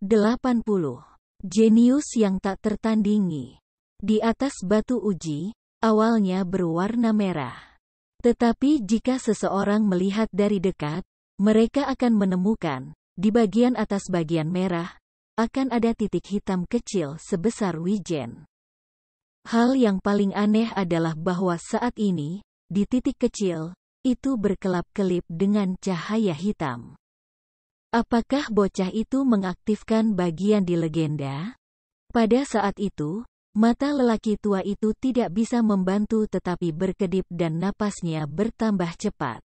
80. Jenius yang tak tertandingi. Di atas batu uji, awalnya berwarna merah. Tetapi jika seseorang melihat dari dekat, mereka akan menemukan, di bagian atas bagian merah, akan ada titik hitam kecil sebesar wijen. Hal yang paling aneh adalah bahwa saat ini, di titik kecil, itu berkelap-kelip dengan cahaya hitam. Apakah bocah itu mengaktifkan bagian di legenda? Pada saat itu, mata lelaki tua itu tidak bisa membantu tetapi berkedip dan napasnya bertambah cepat.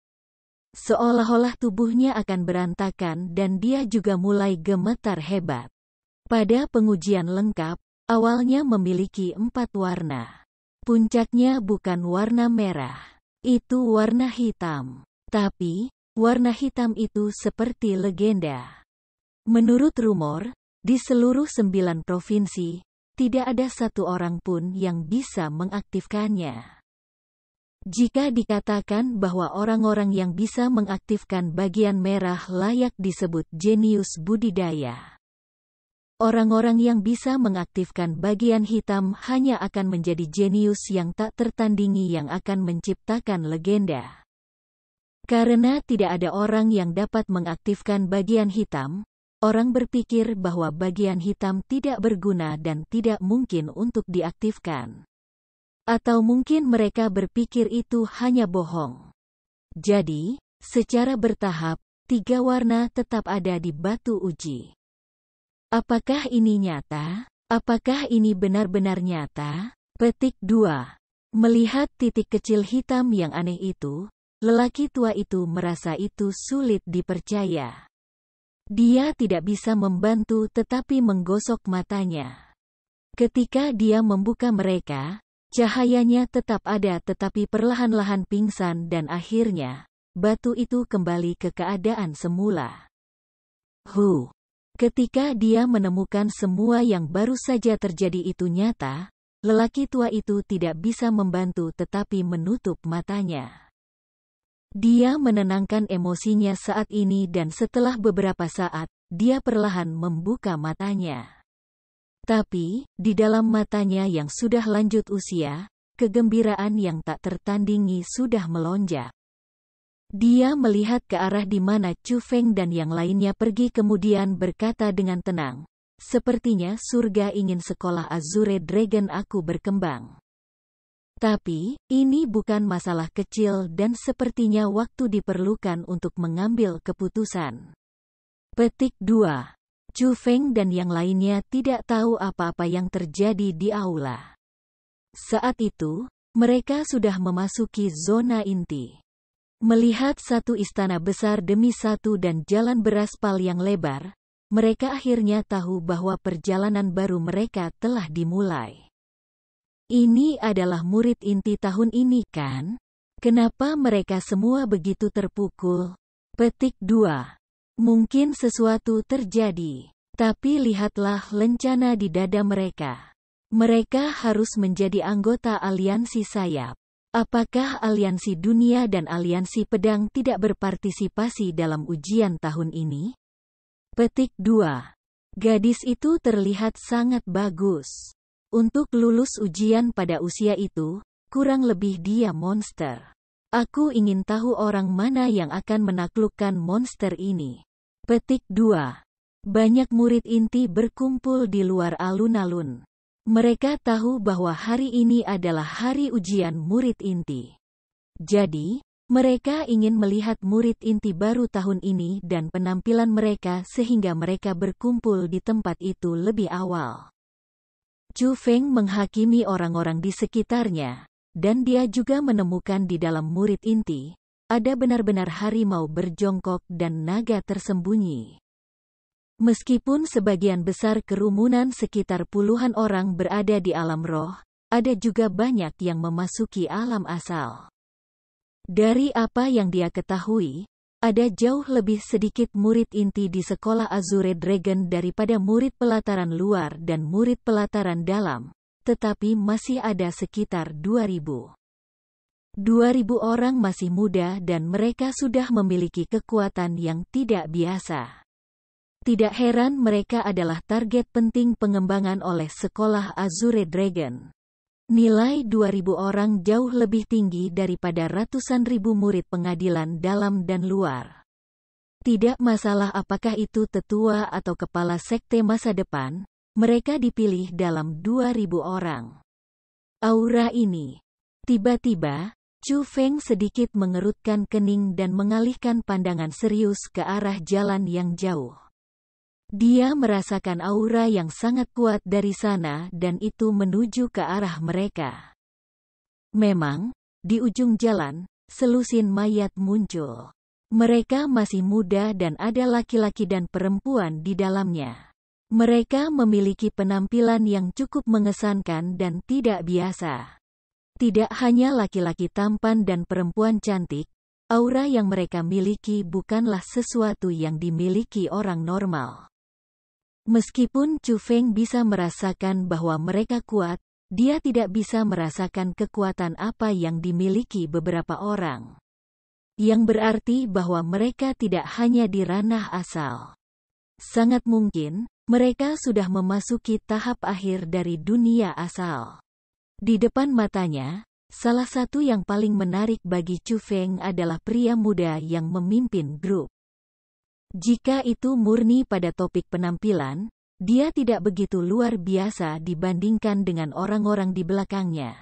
Seolah-olah tubuhnya akan berantakan dan dia juga mulai gemetar hebat. Pada pengujian lengkap, awalnya memiliki 4 warna. Puncaknya bukan warna merah. Itu warna hitam. Tapi, warna hitam itu seperti legenda. Menurut rumor, di seluruh 9 provinsi, tidak ada satu orang pun yang bisa mengaktifkannya. Jika dikatakan bahwa orang-orang yang bisa mengaktifkan bagian merah layak disebut jenius budidaya, orang-orang yang bisa mengaktifkan bagian hitam hanya akan menjadi jenius yang tak tertandingi yang akan menciptakan legenda. Karena tidak ada orang yang dapat mengaktifkan bagian hitam, orang berpikir bahwa bagian hitam tidak berguna dan tidak mungkin untuk diaktifkan. Atau mungkin mereka berpikir itu hanya bohong. Jadi, secara bertahap, 3 warna tetap ada di batu uji. Apakah ini nyata? Apakah ini benar-benar nyata? Petik 2. Melihat titik kecil hitam yang aneh itu, lelaki tua itu merasa itu sulit dipercaya. Dia tidak bisa membantu tetapi menggosok matanya. Ketika dia membuka mereka, cahayanya tetap ada tetapi perlahan-lahan pingsan dan akhirnya, batu itu kembali ke keadaan semula. Ketika dia menemukan semua yang baru saja terjadi itu nyata, lelaki tua itu tidak bisa membantu tetapi menutup matanya. Dia menenangkan emosinya saat ini dan setelah beberapa saat, dia perlahan membuka matanya. Tapi, di dalam matanya yang sudah lanjut usia, kegembiraan yang tak tertandingi sudah melonjak. Dia melihat ke arah di mana Chu Feng dan yang lainnya pergi kemudian berkata dengan tenang, "Sepertinya surga ingin sekolah Azure Dragon aku berkembang. Tapi, ini bukan masalah kecil dan sepertinya waktu diperlukan untuk mengambil keputusan." Petik 2. Chu Feng dan yang lainnya tidak tahu apa-apa yang terjadi di aula. Saat itu, mereka sudah memasuki zona inti. Melihat satu istana besar demi satu dan jalan beraspal yang lebar, mereka akhirnya tahu bahwa perjalanan baru mereka telah dimulai. Ini adalah murid inti tahun ini kan? Kenapa mereka semua begitu terpukul? Petik 2. Mungkin sesuatu terjadi. Tapi lihatlah lencana di dada mereka. Mereka harus menjadi anggota aliansi sayap. Apakah aliansi dunia dan aliansi pedang tidak berpartisipasi dalam ujian tahun ini? Petik 2. Gadis itu terlihat sangat bagus. Untuk lulus ujian pada usia itu, kurang lebih dia monster. Aku ingin tahu orang mana yang akan menaklukkan monster ini. Petik 2. Banyak murid inti berkumpul di luar alun-alun. Mereka tahu bahwa hari ini adalah hari ujian murid inti. Jadi, mereka ingin melihat murid inti baru tahun ini dan penampilan mereka sehingga mereka berkumpul di tempat itu lebih awal. Chu Feng menghakimi orang-orang di sekitarnya, dan dia juga menemukan di dalam murid inti, ada benar-benar harimau berjongkok dan naga tersembunyi. Meskipun sebagian besar kerumunan sekitar puluhan orang berada di alam roh, ada juga banyak yang memasuki alam asal. Dari apa yang dia ketahui, ada jauh lebih sedikit murid inti di sekolah Azure Dragon daripada murid pelataran luar dan murid pelataran dalam, tetapi masih ada sekitar 2.000. 2.000 orang masih muda dan mereka sudah memiliki kekuatan yang tidak biasa. Tidak heran mereka adalah target penting pengembangan oleh sekolah Azure Dragon. Nilai 2.000 orang jauh lebih tinggi daripada ratusan ribu murid pengadilan dalam dan luar. Tidak masalah apakah itu tetua atau kepala sekte masa depan, mereka dipilih dalam 2.000 orang. Aura ini. Tiba-tiba, Chu Feng sedikit mengerutkan kening dan mengalihkan pandangan serius ke arah jalan yang jauh. Dia merasakan aura yang sangat kuat dari sana dan itu menuju ke arah mereka. Memang, di ujung jalan, selusin mayat muncul. Mereka masih muda dan ada laki-laki dan perempuan di dalamnya. Mereka memiliki penampilan yang cukup mengesankan dan tidak biasa. Tidak hanya laki-laki tampan dan perempuan cantik, aura yang mereka miliki bukanlah sesuatu yang dimiliki orang normal. Meskipun Chu Feng bisa merasakan bahwa mereka kuat, dia tidak bisa merasakan kekuatan apa yang dimiliki beberapa orang. Yang berarti bahwa mereka tidak hanya di ranah asal. Sangat mungkin, mereka sudah memasuki tahap akhir dari dunia asal. Di depan matanya, salah satu yang paling menarik bagi Chu Feng adalah pria muda yang memimpin grup. Jika itu murni pada topik penampilan, dia tidak begitu luar biasa dibandingkan dengan orang-orang di belakangnya.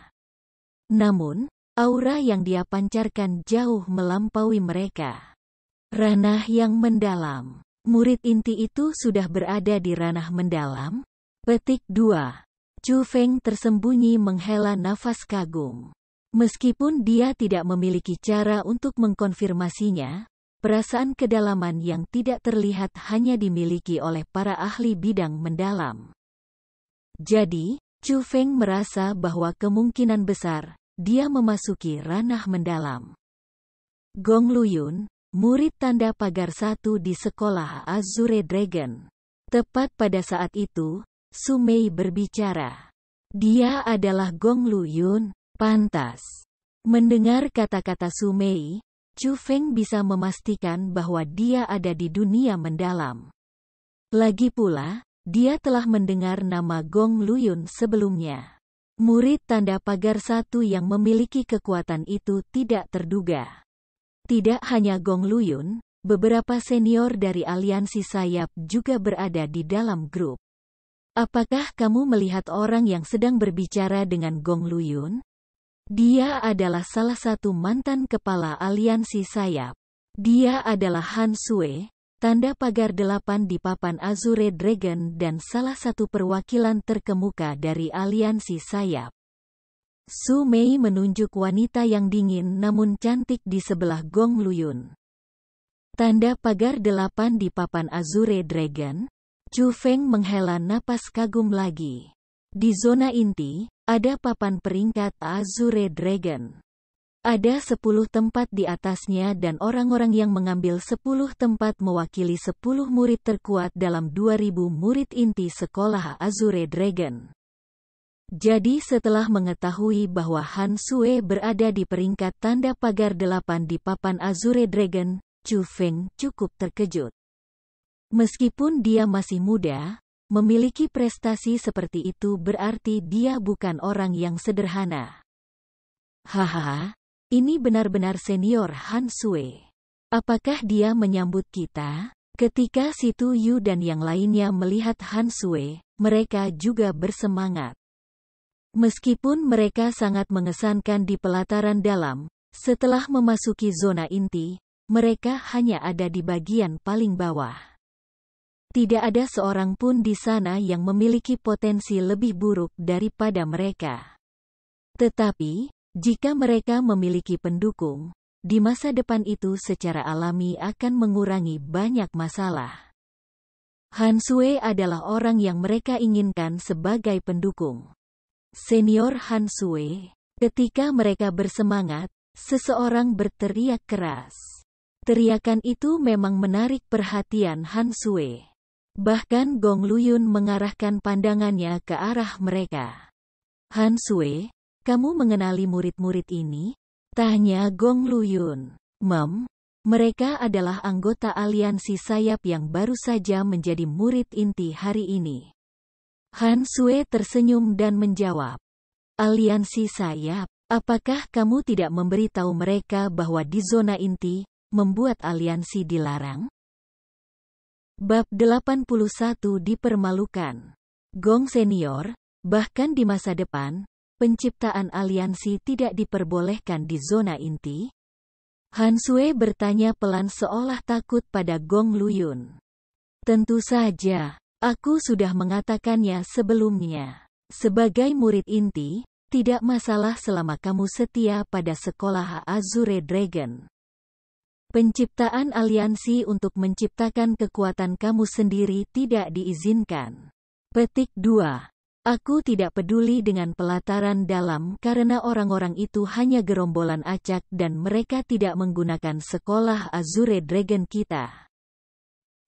Namun, aura yang dia pancarkan jauh melampaui mereka. Ranah yang mendalam. Murid inti itu sudah berada di ranah mendalam? Petik 2. Chu Feng tersembunyi menghela nafas kagum. Meskipun dia tidak memiliki cara untuk mengkonfirmasinya, perasaan kedalaman yang tidak terlihat hanya dimiliki oleh para ahli bidang mendalam. Jadi, Chu Feng merasa bahwa kemungkinan besar, dia memasuki ranah mendalam. Gong Luyun, murid tanda pagar 1 di sekolah Azure Dragon. Tepat pada saat itu, Su Mei berbicara. Dia adalah Gong Luyun, pantas. Mendengar kata-kata Su Mei, Chu Feng bisa memastikan bahwa dia ada di dunia mendalam. Lagi pula, dia telah mendengar nama Gong Luyun sebelumnya. Murid tanda pagar 1 yang memiliki kekuatan itu tidak terduga. Tidak hanya Gong Luyun, beberapa senior dari aliansi sayap juga berada di dalam grup. Apakah kamu melihat orang yang sedang berbicara dengan Gong Luyun? Dia adalah salah satu mantan kepala aliansi sayap. Dia adalah Han Sue, tanda pagar 8 di papan Azure Dragon dan salah satu perwakilan terkemuka dari aliansi sayap. Su Mei menunjuk wanita yang dingin namun cantik di sebelah Gong Luyun. Tanda pagar 8 di papan Azure Dragon. Chu Feng menghela napas kagum lagi. Di zona inti, ada papan peringkat Azure Dragon. Ada 10 tempat di atasnya dan orang-orang yang mengambil 10 tempat mewakili 10 murid terkuat dalam 2.000 murid inti sekolah Azure Dragon. Jadi setelah mengetahui bahwa Han Sue berada di peringkat tanda pagar 8 di papan Azure Dragon, Chu Feng cukup terkejut. Meskipun dia masih muda, memiliki prestasi seperti itu berarti dia bukan orang yang sederhana. Hahaha, ini benar-benar senior Han Sue. Apakah dia menyambut kita? Ketika Si Tu Yu dan yang lainnya melihat Han Sue, mereka juga bersemangat. Meskipun mereka sangat mengesankan di pelataran dalam, setelah memasuki zona inti, mereka hanya ada di bagian paling bawah. Tidak ada seorang pun di sana yang memiliki potensi lebih buruk daripada mereka. Tetapi, jika mereka memiliki pendukung, di masa depan itu secara alami akan mengurangi banyak masalah. Han Sue adalah orang yang mereka inginkan sebagai pendukung. Senior Han Sue. Ketika mereka bersemangat, seseorang berteriak keras. Teriakan itu memang menarik perhatian Han Sue. Bahkan Gong Luyun mengarahkan pandangannya ke arah mereka. Han Sue, kamu mengenali murid-murid ini? Tanya Gong Luyun. Mereka adalah anggota aliansi sayap yang baru saja menjadi murid inti hari ini. Han Sue tersenyum dan menjawab. Aliansi sayap, apakah kamu tidak memberitahu mereka bahwa di zona inti, membuat aliansi dilarang? Bab 81 dipermalukan. Gong senior, bahkan di masa depan, penciptaan aliansi tidak diperbolehkan di zona inti? Han Sue bertanya pelan seolah takut pada Gong Luyun. Tentu saja, aku sudah mengatakannya sebelumnya. Sebagai murid inti, tidak masalah selama kamu setia pada sekolah Azure Dragon. Penciptaan aliansi untuk menciptakan kekuatan kamu sendiri tidak diizinkan. Petik 2. Aku tidak peduli dengan pelataran dalam karena orang-orang itu hanya gerombolan acak dan mereka tidak menggunakan sekolah Azure Dragon kita.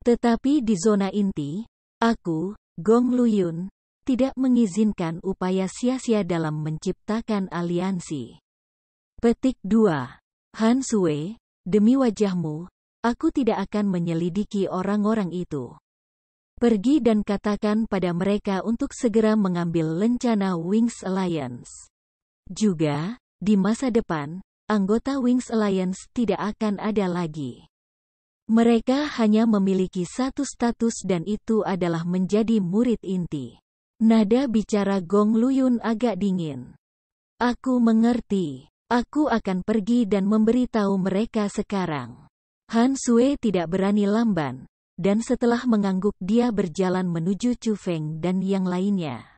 Tetapi di zona inti, aku, Gong Luyun, tidak mengizinkan upaya sia-sia dalam menciptakan aliansi. Petik 2. Han Sue, demi wajahmu, aku tidak akan menyelidiki orang-orang itu. Pergi dan katakan pada mereka untuk segera mengambil lencana Wings Alliance. Juga, di masa depan, anggota Wings Alliance tidak akan ada lagi. Mereka hanya memiliki satu status dan itu adalah menjadi murid inti. Nada bicara Gong Luyun agak dingin. Aku mengerti. Aku akan pergi dan memberitahu mereka sekarang. Han Sue tidak berani lamban. Dan setelah mengangguk dia berjalan menuju Chu Feng dan yang lainnya.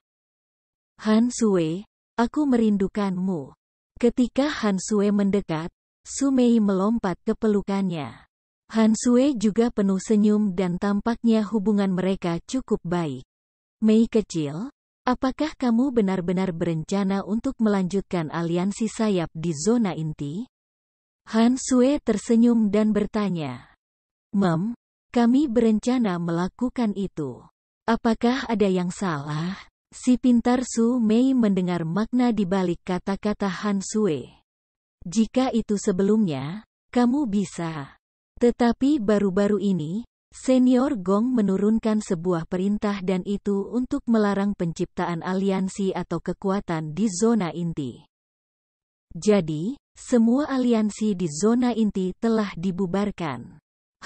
Han Sue, aku merindukanmu. Ketika Han Sue mendekat, Su Mei melompat ke pelukannya. Han Sue juga penuh senyum dan tampaknya hubungan mereka cukup baik. Mei kecil, apakah kamu benar-benar berencana untuk melanjutkan aliansi sayap di zona inti? Han Sue tersenyum dan bertanya. Kami berencana melakukan itu. Apakah ada yang salah? Si pintar Su Mei mendengar makna di balik kata-kata Han Sue. Jika itu sebelumnya, kamu bisa. Tetapi baru-baru ini, Senior Gong menurunkan sebuah perintah dan itu untuk melarang penciptaan aliansi atau kekuatan di zona inti. Jadi, semua aliansi di zona inti telah dibubarkan.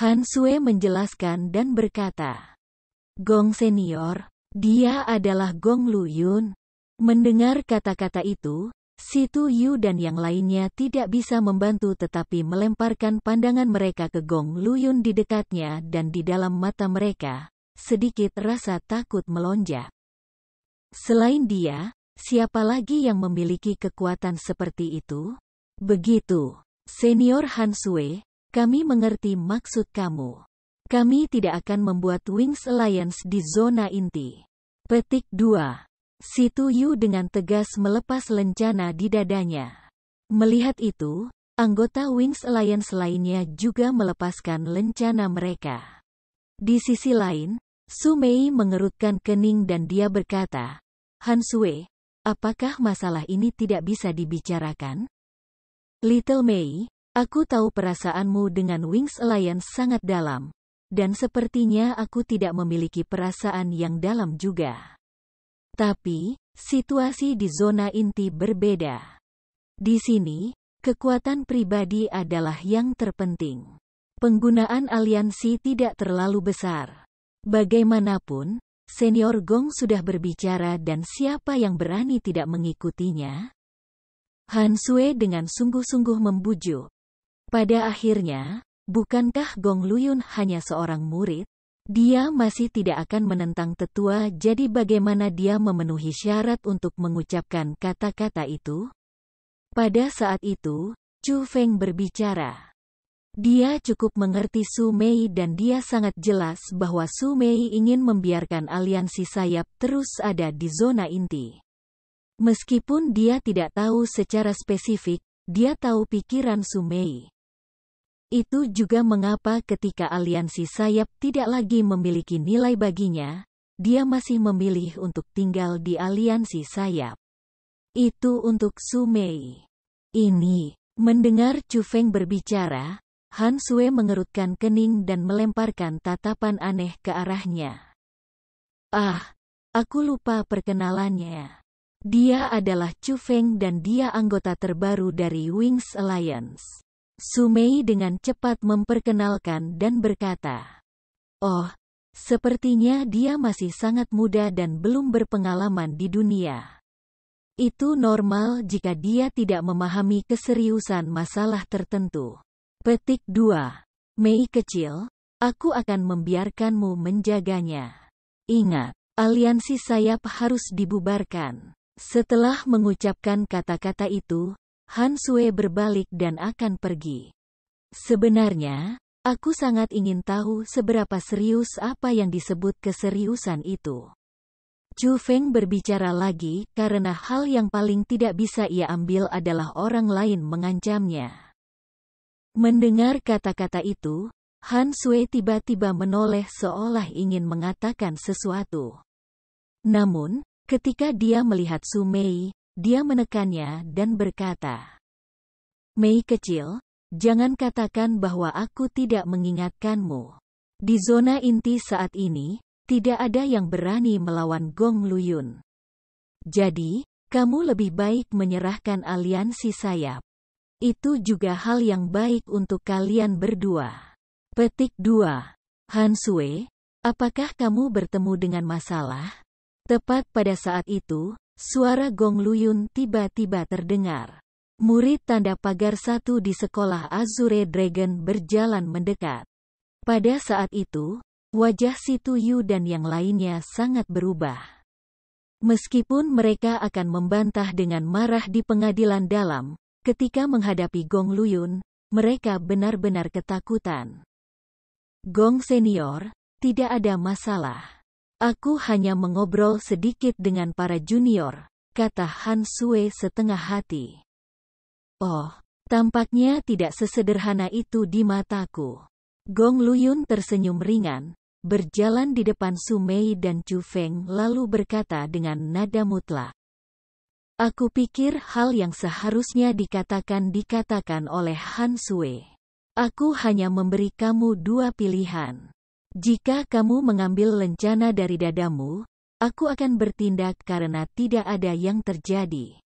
Han Sue menjelaskan dan berkata, Gong senior, dia adalah Gong Luyun. Mendengar kata-kata itu, Si Tu Yu dan yang lainnya tidak bisa membantu tetapi melemparkan pandangan mereka ke Gong Luyun di dekatnya dan di dalam mata mereka, sedikit rasa takut melonjak. Selain dia, siapa lagi yang memiliki kekuatan seperti itu? Begitu, Senior Han Sue. Kami mengerti maksud kamu. Kami tidak akan membuat Wings Alliance di zona inti. Petik 2. Si Tu Yu dengan tegas melepas lencana di dadanya. Melihat itu, anggota Wings Alliance lainnya juga melepaskan lencana mereka. Di sisi lain, Su Mei mengerutkan kening dan dia berkata, Han Sue, apakah masalah ini tidak bisa dibicarakan? Little Mei, aku tahu perasaanmu dengan Wings Alliance sangat dalam, dan sepertinya aku tidak memiliki perasaan yang dalam juga. Tapi, situasi di zona inti berbeda. Di sini, kekuatan pribadi adalah yang terpenting. Penggunaan aliansi tidak terlalu besar. Bagaimanapun, Senior Gong sudah berbicara dan siapa yang berani tidak mengikutinya? Han Sue dengan sungguh-sungguh membujuk. Pada akhirnya, bukankah Gong Luyun hanya seorang murid? Dia masih tidak akan menentang tetua, jadi bagaimana dia memenuhi syarat untuk mengucapkan kata-kata itu? Pada saat itu, Chu Feng berbicara. Dia cukup mengerti Su Mei dan dia sangat jelas bahwa Su Mei ingin membiarkan aliansi sayap terus ada di zona inti. Meskipun dia tidak tahu secara spesifik, dia tahu pikiran Su Mei. Itu juga mengapa ketika aliansi sayap tidak lagi memiliki nilai baginya, dia masih memilih untuk tinggal di aliansi sayap. Itu untuk Su Mei. Mendengar Chu Feng berbicara, Han Sue mengerutkan kening dan melemparkan tatapan aneh ke arahnya. Ah, aku lupa perkenalannya. Dia adalah Chu Feng dan dia anggota terbaru dari Wings Alliance. Su Mei dengan cepat memperkenalkan dan berkata, "Oh, sepertinya dia masih sangat muda dan belum berpengalaman di dunia. Itu normal jika dia tidak memahami keseriusan masalah tertentu." Petik 2. Mei kecil, aku akan membiarkanmu menjaganya. Ingat, aliansi sayap harus dibubarkan. Setelah mengucapkan kata-kata itu, Han Sue berbalik dan akan pergi. Sebenarnya, aku sangat ingin tahu seberapa serius apa yang disebut keseriusan itu. Chu Feng berbicara lagi karena hal yang paling tidak bisa ia ambil adalah orang lain mengancamnya. Mendengar kata-kata itu, Han Sue tiba-tiba menoleh seolah ingin mengatakan sesuatu. Namun, ketika dia melihat Su Mei, dia menekannya dan berkata, "Mei kecil, jangan katakan bahwa aku tidak mengingatkanmu. Di zona inti saat ini, tidak ada yang berani melawan Gong Luyun. Jadi, kamu lebih baik menyerahkan aliansi sayap. Itu juga hal yang baik untuk kalian berdua." Petik 2. Han Sue, apakah kamu bertemu dengan masalah? Tepat pada saat itu, suara Gong Luyun tiba-tiba terdengar. Murid tanda pagar 1 di sekolah Azure Dragon berjalan mendekat. Pada saat itu, wajah Si Tuyu dan yang lainnya sangat berubah. Meskipun mereka akan membantah dengan marah di pengadilan dalam, ketika menghadapi Gong Luyun, mereka benar-benar ketakutan. "Gong Senior, tidak ada masalah. Aku hanya mengobrol sedikit dengan para junior," kata Han Sue setengah hati. "Oh, tampaknya tidak sesederhana itu di mataku." Gong Luyun tersenyum ringan, berjalan di depan Su Mei dan Chu Feng lalu berkata dengan nada mutlak, "Aku pikir hal yang seharusnya dikatakan oleh Han Sue. Aku hanya memberi kamu 2 pilihan. Jika kamu mengambil lencana dari dadamu, aku akan bertindak karena tidak ada yang terjadi."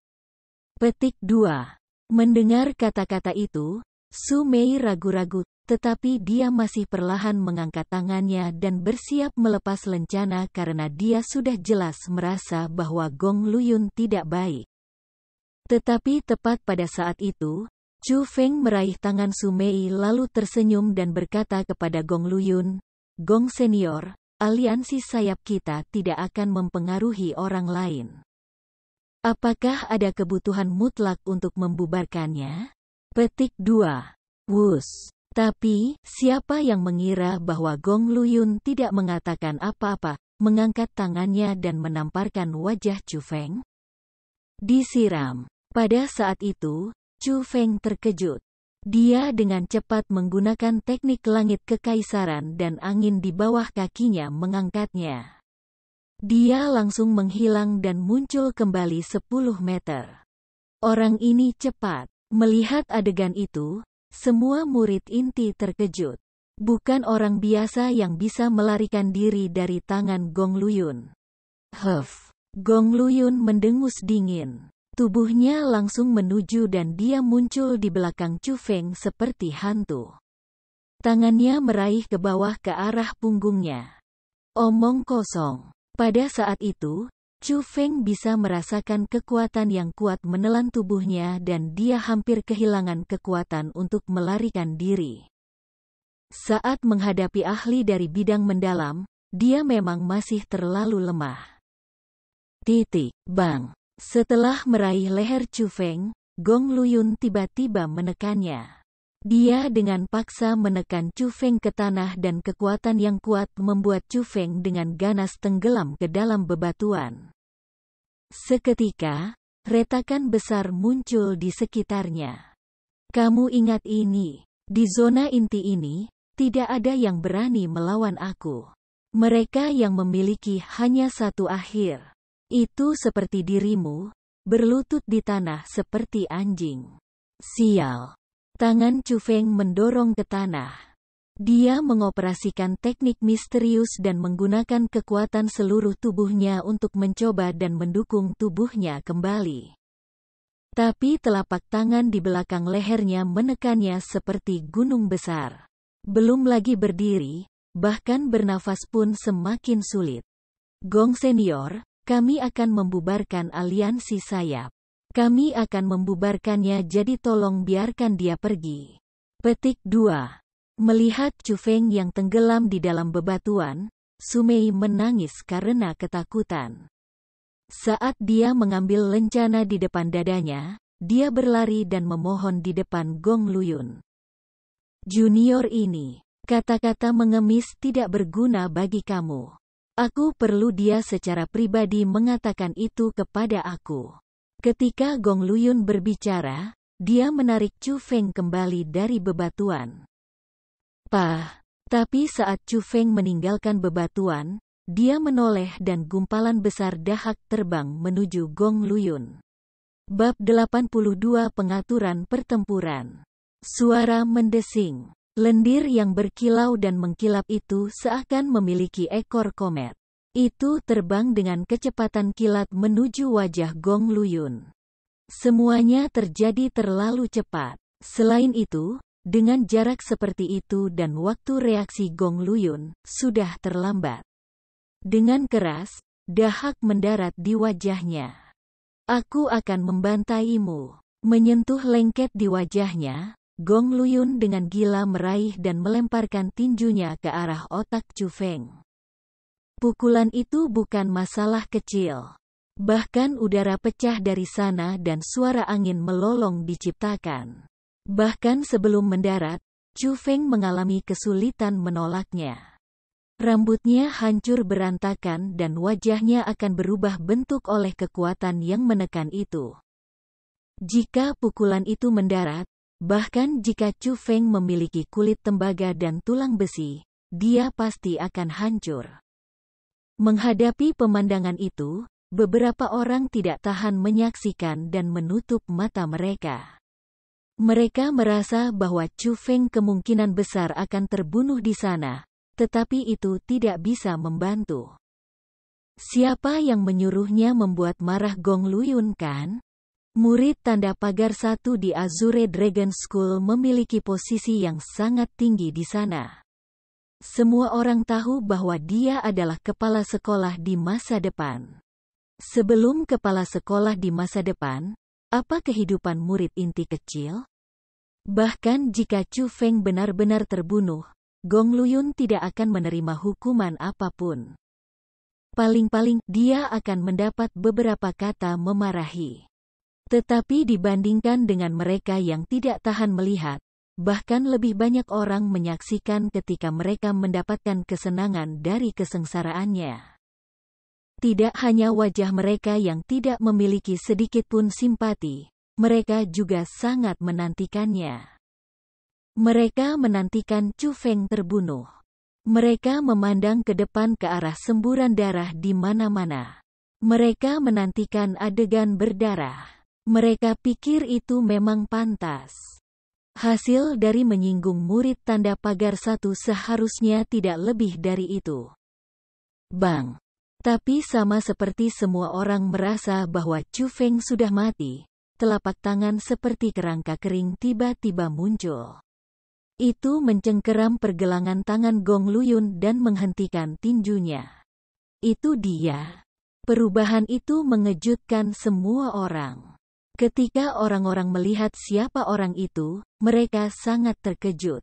Petik 2. Mendengar kata-kata itu, Su Mei ragu-ragu, tetapi dia masih perlahan mengangkat tangannya dan bersiap melepas lencana karena dia sudah jelas merasa bahwa Gong Luyun tidak baik. Tetapi tepat pada saat itu, Chu Feng meraih tangan Su Mei lalu tersenyum dan berkata kepada Gong Luyun, "Gong Senior, aliansi sayap kita tidak akan mempengaruhi orang lain. Apakah ada kebutuhan mutlak untuk membubarkannya?" Petik 2. Wus. Tapi, siapa yang mengira bahwa Gong Luyun tidak mengatakan apa-apa, mengangkat tangannya dan menamparkan wajah Chu Feng? Disiram. Pada saat itu, Chu Feng terkejut. Dia dengan cepat menggunakan teknik langit kekaisaran dan angin di bawah kakinya mengangkatnya. Dia langsung menghilang dan muncul kembali 10 meter. Orang ini cepat. Melihat adegan itu, semua murid inti terkejut. Bukan orang biasa yang bisa melarikan diri dari tangan Gong Luyun. Huff. Gong Luyun mendengus dingin. Tubuhnya langsung menuju dan dia muncul di belakang Chu Feng seperti hantu. Tangannya meraih ke bawah ke arah punggungnya. Omong kosong. Pada saat itu, Chu Feng bisa merasakan kekuatan yang kuat menelan tubuhnya dan dia hampir kehilangan kekuatan untuk melarikan diri. Saat menghadapi ahli dari bidang mendalam, dia memang masih terlalu lemah. Bang. Setelah meraih leher Chu Feng, Gong Luyun tiba-tiba menekannya. Dia dengan paksa menekan Chu Feng ke tanah dan kekuatan yang kuat membuat Chu Feng dengan ganas tenggelam ke dalam bebatuan. Seketika, retakan besar muncul di sekitarnya. "Kamu ingat ini, di zona inti ini, tidak ada yang berani melawan aku. Mereka yang memiliki hanya satu akhir. Itu seperti dirimu, berlutut di tanah seperti anjing. Sial." Tangan Chu Feng mendorong ke tanah. Dia mengoperasikan teknik misterius dan menggunakan kekuatan seluruh tubuhnya untuk mencoba dan mendukung tubuhnya kembali. Tapi telapak tangan di belakang lehernya menekannya seperti gunung besar. Belum lagi berdiri, bahkan bernafas pun semakin sulit. Gong Senior, kami akan membubarkan aliansi sayap. Kami akan membubarkannya, jadi tolong biarkan dia pergi. Petik 2. Melihat Chu Feng yang tenggelam di dalam bebatuan, Su Mei menangis karena ketakutan. Saat dia mengambil lencana di depan dadanya, dia berlari dan memohon di depan Gong Luyun. Junior ini, kata-kata mengemis tidak berguna bagi kamu. Aku perlu dia secara pribadi mengatakan itu kepada aku. Ketika Gong Luyun berbicara, dia menarik Chu Feng kembali dari bebatuan. Tapi saat Chu Feng meninggalkan bebatuan, dia menoleh dan gumpalan besar dahak terbang menuju Gong Luyun. Bab 82 Pengaturan Pertempuran. Suara mendesing. Lendir yang berkilau dan mengkilap itu seakan memiliki ekor komet. Itu terbang dengan kecepatan kilat menuju wajah Gong Luyun. Semuanya terjadi terlalu cepat. Selain itu, dengan jarak seperti itu dan waktu reaksi Gong Luyun, sudah terlambat. Dengan keras, dahak mendarat di wajahnya. Aku akan membantaimu. Menyentuh lengket di wajahnya, Gong Luyun dengan gila meraih dan melemparkan tinjunya ke arah otak Chu Feng. Pukulan itu bukan masalah kecil. Bahkan udara pecah dari sana dan suara angin melolong diciptakan. Bahkan sebelum mendarat, Chu Feng mengalami kesulitan menolaknya. Rambutnya hancur berantakan dan wajahnya akan berubah bentuk oleh kekuatan yang menekan itu. Jika pukulan itu mendarat, bahkan jika Chu Feng memiliki kulit tembaga dan tulang besi, dia pasti akan hancur. Menghadapi pemandangan itu, beberapa orang tidak tahan menyaksikan dan menutup mata mereka. Mereka merasa bahwa Chu Feng kemungkinan besar akan terbunuh di sana, tetapi itu tidak bisa membantu. Siapa yang menyuruhnya membuat marah Gong Luyun kan? Murid tanda pagar 1 di Azure Dragon School memiliki posisi yang sangat tinggi di sana. Semua orang tahu bahwa dia adalah kepala sekolah di masa depan. Sebelum kepala sekolah di masa depan, apa kehidupan murid inti kecil? Bahkan jika Chu Feng benar-benar terbunuh, Gong Luyun tidak akan menerima hukuman apapun. Paling-paling, dia akan mendapat beberapa kata memarahi. Tetapi dibandingkan dengan mereka yang tidak tahan melihat, bahkan lebih banyak orang menyaksikan ketika mereka mendapatkan kesenangan dari kesengsaraannya. Tidak hanya wajah mereka yang tidak memiliki sedikitpun simpati, mereka juga sangat menantikannya. Mereka menantikan Chu Feng terbunuh. Mereka memandang ke depan ke arah semburan darah di mana-mana. Mereka menantikan adegan berdarah. Mereka pikir itu memang pantas. Hasil dari menyinggung murid tanda pagar 1 seharusnya tidak lebih dari itu. Bang! Tapi sama seperti semua orang merasa bahwa Chu Feng sudah mati, telapak tangan seperti kerangka kering tiba-tiba muncul. Itu mencengkeram pergelangan tangan Gong Luyun dan menghentikan tinjunya. Itu dia. Perubahan itu mengejutkan semua orang. Ketika orang-orang melihat siapa orang itu, mereka sangat terkejut.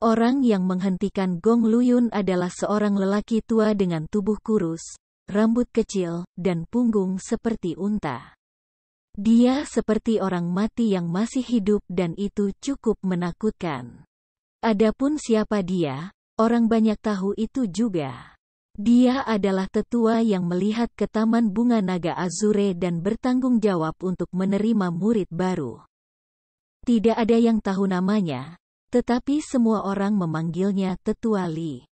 Orang yang menghentikan Gong Luyun adalah seorang lelaki tua dengan tubuh kurus, rambut kecil, dan punggung seperti unta. Dia seperti orang mati yang masih hidup dan itu cukup menakutkan. Adapun siapa dia, orang banyak tahu itu juga. Dia adalah tetua yang melihat ke Taman Bunga Naga Azure dan bertanggung jawab untuk menerima murid baru. Tidak ada yang tahu namanya, tetapi semua orang memanggilnya Tetua Li.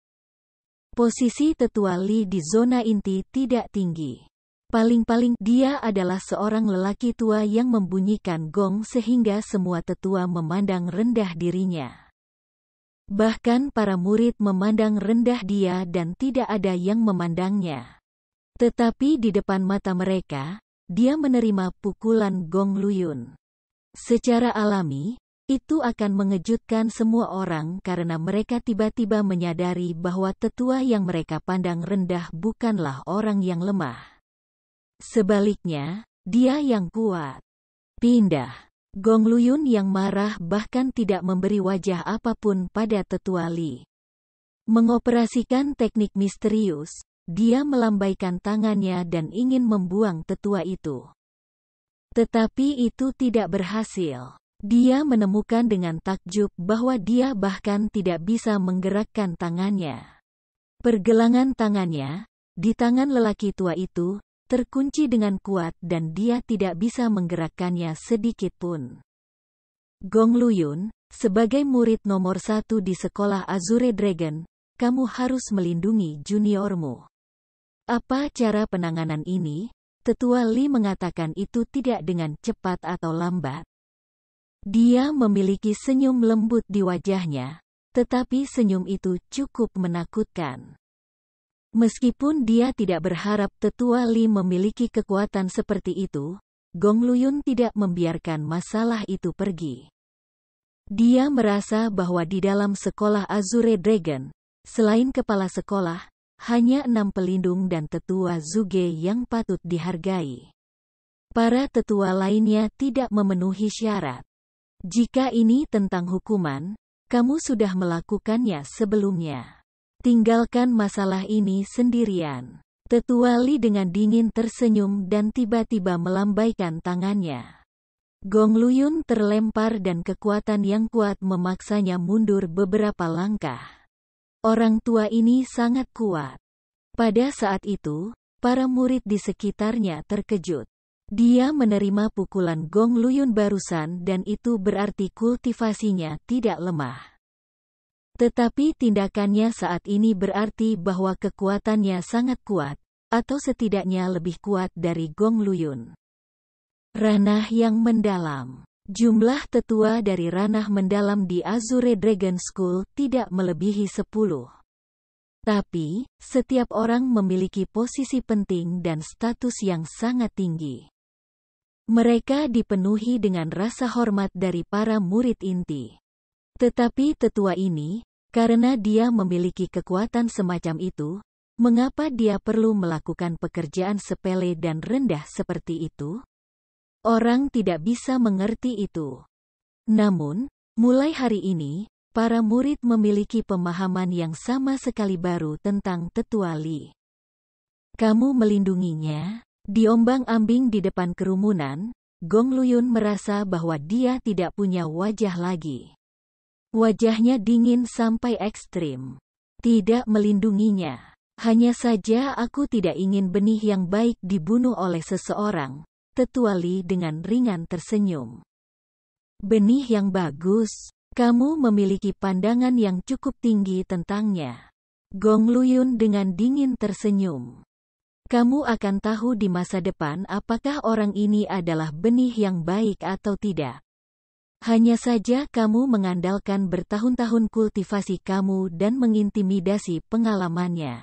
Posisi Tetua Li di zona inti tidak tinggi. Paling-paling dia adalah seorang lelaki tua yang membunyikan gong sehingga semua tetua memandang rendah dirinya. Bahkan para murid memandang rendah dia dan tidak ada yang memandangnya. Tetapi di depan mata mereka, dia menerima pukulan Gong Luyun. Secara alami, itu akan mengejutkan semua orang karena mereka tiba-tiba menyadari bahwa tetua yang mereka pandang rendah bukanlah orang yang lemah. Sebaliknya, dia yang kuat. Pindah. Gong Luyun yang marah bahkan tidak memberi wajah apapun pada tetua Li. Mengoperasikan teknik misterius, dia melambaikan tangannya dan ingin membuang tetua itu. Tetapi itu tidak berhasil. Dia menemukan dengan takjub bahwa dia bahkan tidak bisa menggerakkan tangannya. Pergelangan tangannya, di tangan lelaki tua itu, terkunci dengan kuat dan dia tidak bisa menggerakkannya sedikit pun. Gong Luyun, sebagai murid nomor 1 di sekolah Azure Dragon, kamu harus melindungi juniormu. Apa cara penanganan ini? Tetua Li mengatakan itu tidak dengan cepat atau lambat. Dia memiliki senyum lembut di wajahnya, tetapi senyum itu cukup menakutkan. Meskipun dia tidak berharap tetua Li memiliki kekuatan seperti itu, Gong Luyun tidak membiarkan masalah itu pergi. Dia merasa bahwa di dalam sekolah Azure Dragon, selain kepala sekolah, hanya 6 pelindung dan tetua Zuge yang patut dihargai. Para tetua lainnya tidak memenuhi syarat. Jika ini tentang hukuman, kamu sudah melakukannya sebelumnya. Tinggalkan masalah ini sendirian. Tetua Li dengan dingin tersenyum dan tiba-tiba melambaikan tangannya. Gong Luyun terlempar dan kekuatan yang kuat memaksanya mundur beberapa langkah. Orang tua ini sangat kuat. Pada saat itu, para murid di sekitarnya terkejut. Dia menerima pukulan Gong Luyun barusan dan itu berarti kultivasinya tidak lemah. Tetapi tindakannya saat ini berarti bahwa kekuatannya sangat kuat, atau setidaknya lebih kuat dari Gong Luyun. Ranah yang mendalam. Jumlah tetua dari ranah mendalam di Azure Dragon School tidak melebihi 10. Tapi, setiap orang memiliki posisi penting dan status yang sangat tinggi. Mereka dipenuhi dengan rasa hormat dari para murid inti. Tetapi tetua ini, karena dia memiliki kekuatan semacam itu, mengapa dia perlu melakukan pekerjaan sepele dan rendah seperti itu? Orang tidak bisa mengerti itu. Namun, mulai hari ini, para murid memiliki pemahaman yang sama sekali baru tentang tetua Li. Kamu melindunginya? Diombang-ambing di depan kerumunan, Gong Luyun merasa bahwa dia tidak punya wajah lagi. Wajahnya dingin sampai ekstrim. Tidak melindunginya. Hanya saja aku tidak ingin benih yang baik dibunuh oleh seseorang, tetua Li dengan ringan tersenyum. Benih yang bagus, kamu memiliki pandangan yang cukup tinggi tentangnya. Gong Luyun dengan dingin tersenyum. Kamu akan tahu di masa depan apakah orang ini adalah benih yang baik atau tidak. Hanya saja kamu mengandalkan bertahun-tahun kultivasi kamu dan mengintimidasi pengalamannya.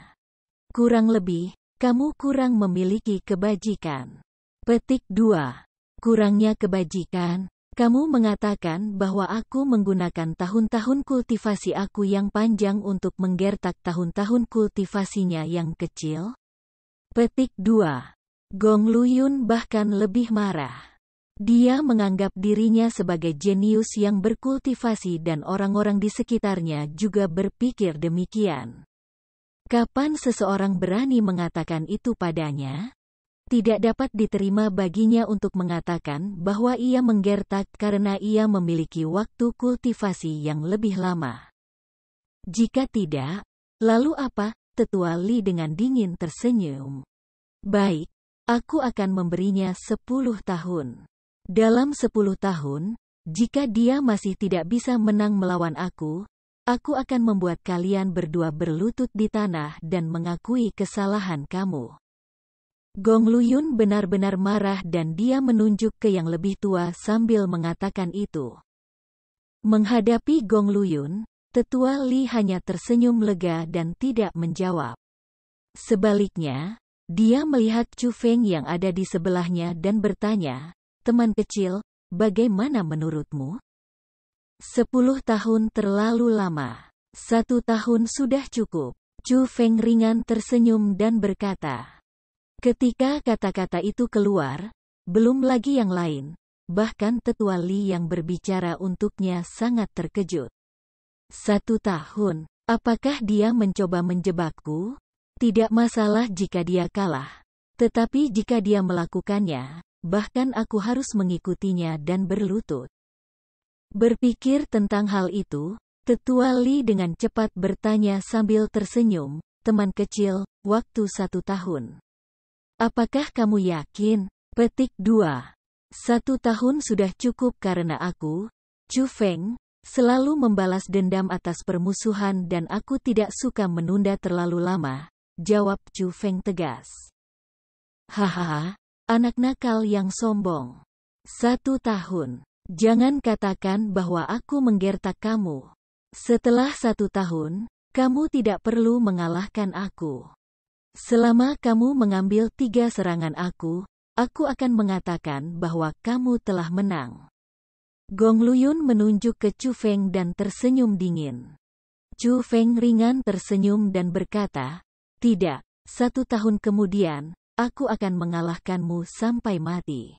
Kurang lebih, kamu kurang memiliki kebajikan. Petik 2. Kurangnya kebajikan. Kamu mengatakan bahwa aku menggunakan tahun-tahun kultivasi aku yang panjang untuk menggertak tahun-tahun kultivasinya yang kecil? Petik 2. Gong Luyun bahkan lebih marah. Dia menganggap dirinya sebagai jenius yang berkultivasi dan orang-orang di sekitarnya juga berpikir demikian. Kapan seseorang berani mengatakan itu padanya? Tidak dapat diterima baginya untuk mengatakan bahwa ia menggertak karena ia memiliki waktu kultivasi yang lebih lama. Jika tidak, lalu apa? Tetua Li dengan dingin tersenyum. Baik, aku akan memberinya 10 tahun. Dalam 10 tahun, jika dia masih tidak bisa menang melawan aku akan membuat kalian berdua berlutut di tanah dan mengakui kesalahan kamu. Gong Luyun benar-benar marah dan dia menunjuk ke yang lebih tua sambil mengatakan itu. Menghadapi Gong Luyun, Tetua Li hanya tersenyum lega dan tidak menjawab. Sebaliknya, dia melihat Chu Feng yang ada di sebelahnya dan bertanya, "Teman kecil, bagaimana menurutmu?" 10 tahun terlalu lama. 1 tahun sudah cukup. Chu Feng ringan tersenyum dan berkata. Ketika kata-kata itu keluar, belum lagi yang lain, bahkan Tetua Li yang berbicara untuknya sangat terkejut. 1 tahun, apakah dia mencoba menjebakku? Tidak masalah jika dia kalah. Tetapi jika dia melakukannya, bahkan aku harus mengikutinya dan berlutut. Berpikir tentang hal itu, Tetua Li dengan cepat bertanya sambil tersenyum, "Teman kecil, waktu 1 tahun. Apakah kamu yakin?" Petik 2. 1 tahun sudah cukup karena aku, Chu Feng, selalu membalas dendam atas permusuhan dan aku tidak suka menunda terlalu lama, jawab Chu Feng tegas. Hahaha, anak nakal yang sombong. 1 tahun. Jangan katakan bahwa aku menggertak kamu. Setelah 1 tahun, kamu tidak perlu mengalahkan aku. Selama kamu mengambil 3 serangan aku akan mengatakan bahwa kamu telah menang. Gong Luyun menunjuk ke Chu Feng dan tersenyum dingin. Chu Feng ringan tersenyum dan berkata, "Tidak, 1 tahun kemudian, aku akan mengalahkanmu sampai mati."